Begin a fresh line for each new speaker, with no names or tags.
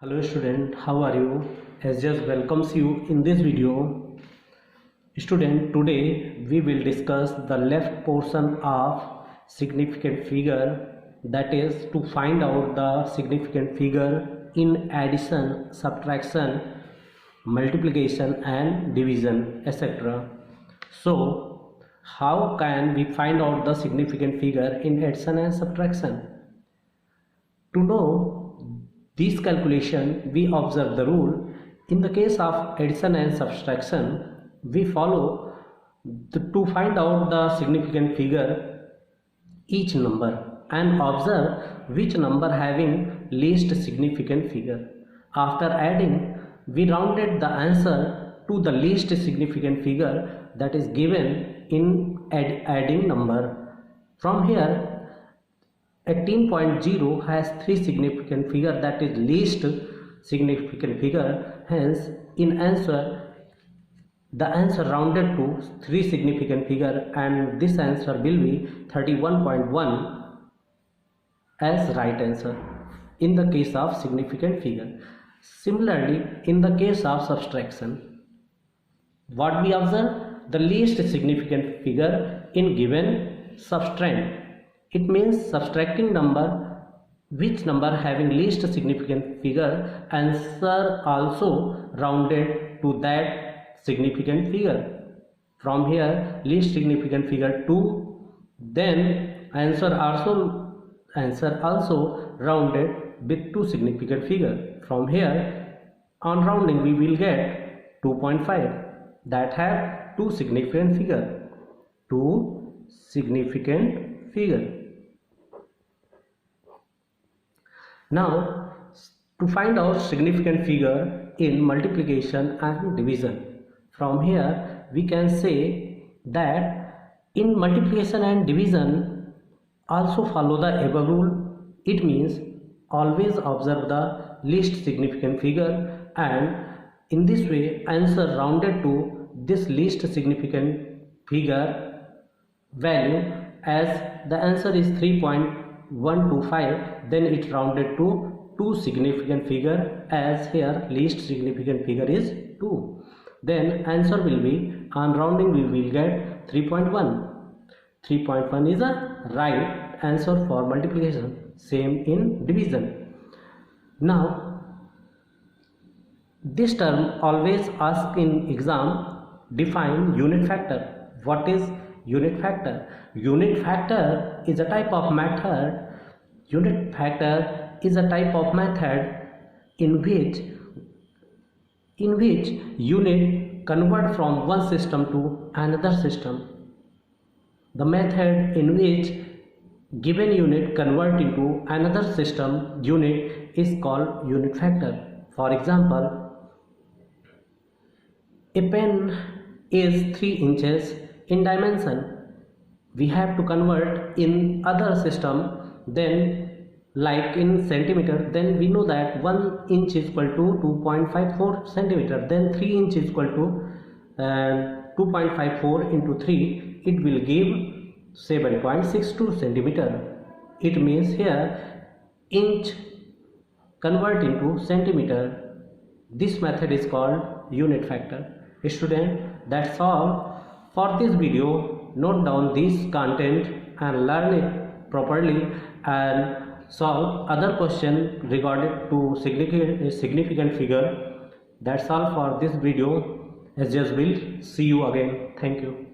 Hello student, how are you? SJS welcomes you in this video. Student, today we will discuss the left portion of significant figure, that is to find out the significant figure in addition, subtraction, multiplication and division, etc. So, how can we find out the significant figure in addition and subtraction? To know this calculation, we observe the rule. In the case of addition and subtraction, we follow to find out the significant figure each number and observe which number having least significant figure. After adding, we rounded the answer to the least significant figure that is given in adding number. From here, 18.0 has three significant figure, that is least significant figure. Hence, in answer, the answer rounded to three significant figure, and this answer will be 31.1 as right answer in the case of significant figure. Similarly, in the case of subtraction, what we observe? The least significant figure in given subtrahend. It means subtracting number, which number having least significant figure, answer also rounded to that significant figure. From here, least significant figure 2, then answer also rounded with 2 significant figure. From here, on rounding we will get 2.5 that have 2 significant figure. 2 significant figure. Now, to find out significant figure in multiplication and division, from here we can say that in multiplication and division also follow the above rule. It means always observe the least significant figure, and in this way answer rounded to this least significant figure value. As the answer is 3.125, then it rounded to 2 significant figure, as here least significant figure is 2. Then answer will be, on rounding we will get 3.1. 3.1 is a right answer for multiplication. Same in division. Now, this term always asked in exam, define unit factor. What is unit factor? Unit factor is a type of method. Unit factor is a type of method in which unit convert from one system to another system. The method in which given unit convert into another system unit is called unit factor. For example, a pen is 3 inches in dimension. We have to convert in other system, then like in centimeter, then we know that 1 inch is equal to 2.54 centimeter, then 3 inch is equal to 2.54 into 3, it will give 7.62 centimeter. It means here inch convert into centimeter. This method is called unit factor. Student, that's all for this video. Note down this content and learn it properly, and solve other question regarding to significant figure. That's all for this video. SJS will see you again. Thank you.